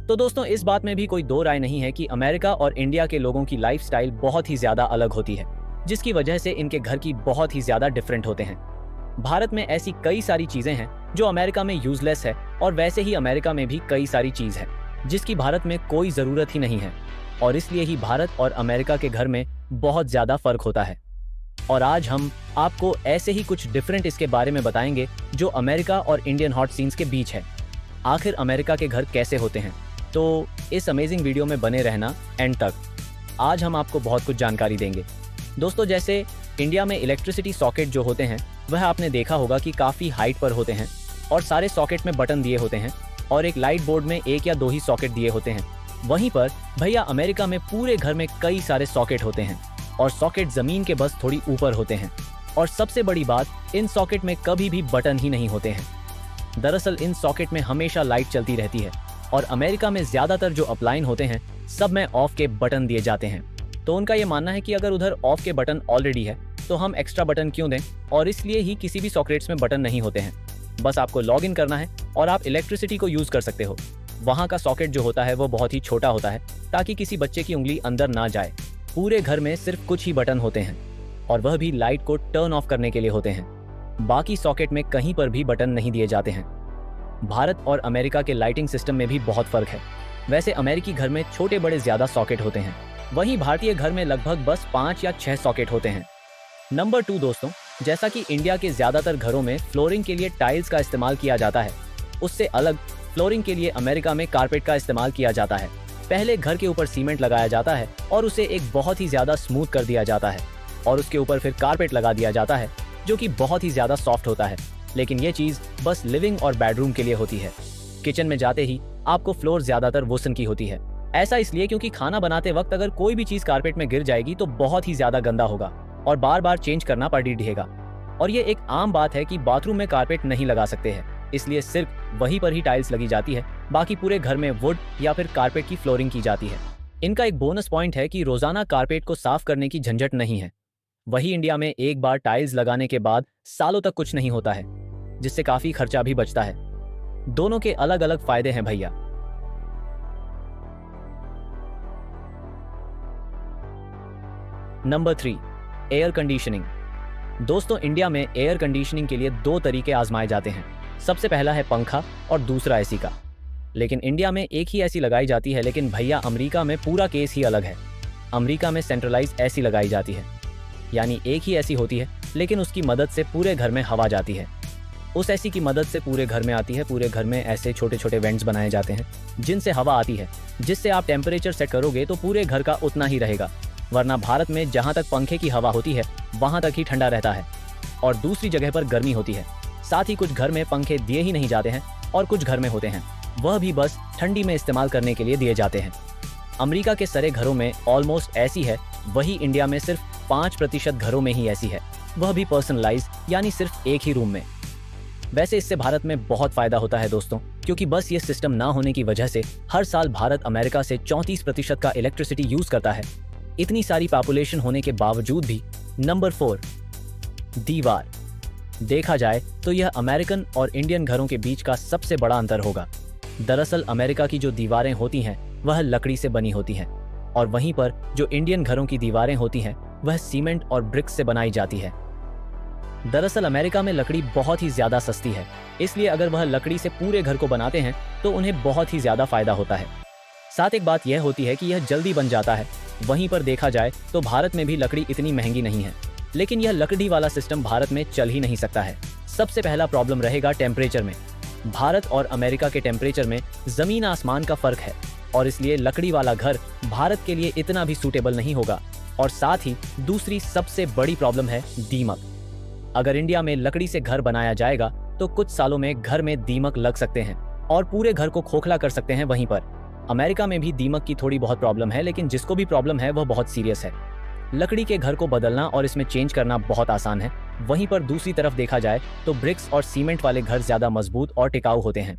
तो दोस्तों इस बात में भी कोई दो राय नहीं है कि अमेरिका और इंडिया के लोगों की लाइफस्टाइल बहुत ही ज्यादा अलग होती है, जिसकी वजह से इनके घर की बहुत ही ज्यादा डिफरेंट होते हैं। भारत में ऐसी कई सारी चीजें हैं जो अमेरिका में यूजलेस है, और वैसे ही अमेरिका में भी कई सारी चीज है जिसकी भारत में कोई जरूरत ही नहीं है, और इसलिए ही भारत और अमेरिका के घर में बहुत ज्यादा फर्क होता है। और आज हम आपको ऐसे ही कुछ डिफरेंट इसके बारे में बताएंगे जो अमेरिका और इंडियन हॉट सीन्स के बीच है। आखिर अमेरिका के घर कैसे होते हैं, तो इस अमेजिंग वीडियो में बने रहना एंड तक। आज हम आपको बहुत कुछ जानकारी देंगे। दोस्तों जैसे इंडिया में इलेक्ट्रिसिटी सॉकेट जो होते हैं वह आपने देखा होगा कि काफ़ी हाइट पर होते हैं और सारे सॉकेट में बटन दिए होते हैं, और एक लाइट बोर्ड में एक या दो ही सॉकेट दिए होते हैं। वहीं पर भैया अमेरिका में पूरे घर में कई सारे सॉकेट होते हैं, और सॉकेट ज़मीन के बस थोड़ी ऊपर होते हैं। और सबसे बड़ी बात, इन सॉकेट में कभी भी बटन ही नहीं होते हैं। दरअसल इन सॉकेट में हमेशा लाइट चलती रहती है, और अमेरिका में ज़्यादातर जो अपलाइन होते हैं सब में ऑफ के बटन दिए जाते हैं। तो उनका ये मानना है कि अगर उधर ऑफ के बटन ऑलरेडी है तो हम एक्स्ट्रा बटन क्यों दें, और इसलिए ही किसी भी सॉकेट्स में बटन नहीं होते हैं। बस आपको लॉग इन करना है और आप इलेक्ट्रिसिटी को यूज़ कर सकते हो। वहाँ का सॉकेट जो होता है वो बहुत ही छोटा होता है ताकि किसी बच्चे की उंगली अंदर ना जाए। पूरे घर में सिर्फ कुछ ही बटन होते हैं, और वह भी लाइट को टर्न ऑफ करने के लिए होते हैं। बाकी सॉकेट में कहीं पर भी बटन नहीं दिए जाते हैं। भारत और अमेरिका के लाइटिंग सिस्टम में भी बहुत फर्क है। वैसे अमेरिकी घर में छोटे बड़े ज़्यादा सॉकेट होते हैं, वहीं भारतीय घर में लगभग बस 5 या 6 सॉकेट होते हैं। नंबर 2 दोस्तों, जैसा कि इंडिया के ज़्यादातर घरों में फ्लोरिंग के लिए टाइल्स का इस्तेमाल किया जाता है, उससे अलग फ्लोरिंग के लिए अमेरिका में कारपेट का इस्तेमाल किया जाता है। पहले घर के ऊपर सीमेंट लगाया जाता है और उसे एक बहुत ही ज़्यादा स्मूथ कर दिया जाता है, और उसके ऊपर फिर कारपेट लगा दिया जाता है जो कि बहुत ही ज़्यादा सॉफ्ट होता है। लेकिन ये चीज़ बस लिविंग और बेडरूम के लिए होती है। किचन में जाते ही आपको फ्लोर ज़्यादातर वुसन की होती है। ऐसा इसलिए क्योंकि खाना बनाते वक्त अगर कोई भी चीज़ कारपेट में गिर जाएगी तो बहुत ही ज़्यादा गंदा होगा और बार बार चेंज करना पड़ेगा। और ये एक आम बात है कि बाथरूम में कारपेट नहीं लगा सकते हैं, इसलिए सिर्फ वहीं पर ही टाइल्स लगी जाती है। बाकी पूरे घर में वुड या फिर कारपेट की फ्लोरिंग की जाती है। इनका एक बोनस पॉइंट है कि रोजाना कारपेट को साफ करने की झंझट नहीं है। वही इंडिया में एक बार टाइल्स लगाने के बाद सालों तक कुछ नहीं होता है, जिससे काफी खर्चा भी बचता है। दोनों के अलग अलग फायदे हैं भैया। Number 3, air conditioning. दोस्तों इंडिया में एयर कंडीशनिंग के लिए 2 तरीके आजमाए जाते हैं। सबसे पहला है पंखा और दूसरा एसी का। लेकिन इंडिया में एक ही एसी लगाई जाती है, लेकिन भैया अमेरिका में पूरा केस ही अलग है। अमेरिका में सेंट्रलाइज एसी लगाई जाती है, यानी एक ही एसी होती है लेकिन उसकी मदद से पूरे घर में हवा जाती है। उस एसी की मदद से पूरे घर में आती है। पूरे घर में ऐसे छोटे छोटे वेंट्स बनाए जाते हैं जिनसे हवा आती है, जिससे आप टेम्परेचर सेट करोगे तो पूरे घर का उतना ही रहेगा। वरना भारत में जहाँ तक पंखे की हवा होती है वहाँ तक ही ठंडा रहता है, और दूसरी जगह पर गर्मी होती है। साथ ही कुछ घर में पंखे दिए ही नहीं जाते हैं, और कुछ घर में होते हैं, वह भी बस ठंडी में इस्तेमाल करने के लिए दिए जाते हैं। अमेरिका के सारे घरों में ऑलमोस्ट ऐसी है, वही इंडिया में सिर्फ 5% घरों में ही ऐसी है, वह भी पर्सनलाइज, यानी सिर्फ एक ही रूम में। वैसे इससे भारत में बहुत फायदा होता है दोस्तों, क्योंकि बस ये सिस्टम ना होने की वजह से हर साल भारत अमेरिका से 34% का इलेक्ट्रिसिटी यूज करता है, इतनी सारी पॉपुलेशन होने के बावजूद भी। नंबर 4, दीवार। देखा जाए तो यह अमेरिकन और इंडियन घरों के बीच का सबसे बड़ा अंतर होगा। दरअसल अमेरिका की जो दीवारें होती हैं वह लकड़ी से बनी होती हैं, और वहीं पर जो इंडियन घरों की दीवारें होती हैं वह सीमेंट और ब्रिक्स से बनाई जाती है। दरअसल अमेरिका में लकड़ी बहुत ही ज्यादा सस्ती है, इसलिए अगर वह लकड़ी से पूरे घर को बनाते हैं तो उन्हें बहुत ही ज्यादा फायदा होता है। साथ एक बात यह होती है कि यह जल्दी बन जाता है। वहीं पर देखा जाए तो भारत में भी लकड़ी इतनी महंगी नहीं है, लेकिन यह लकड़ी वाला सिस्टम भारत में चल ही नहीं सकता है। सबसे पहला प्रॉब्लम रहेगा टेम्परेचर में। भारत और अमेरिका के टेम्परेचर में जमीन आसमान का फर्क है, और इसलिए लकड़ी वाला घर भारत के लिए इतना भी सूटेबल नहीं होगा। और साथ ही दूसरी सबसे बड़ी प्रॉब्लम है दीमक। अगर इंडिया में लकड़ी से घर बनाया जाएगा तो कुछ सालों में घर में दीमक लग सकते हैं और पूरे घर को खोखला कर सकते हैं। वहीं पर अमेरिका में भी दीमक की थोड़ी बहुत प्रॉब्लम है, लेकिन जिसको भी प्रॉब्लम है वह बहुत सीरियस है। लकड़ी के घर को बदलना और इसमें चेंज करना बहुत आसान है। वहीं पर दूसरी तरफ देखा जाए तो ब्रिक्स और सीमेंट वाले घर ज्यादा मजबूत और टिकाऊ होते हैं।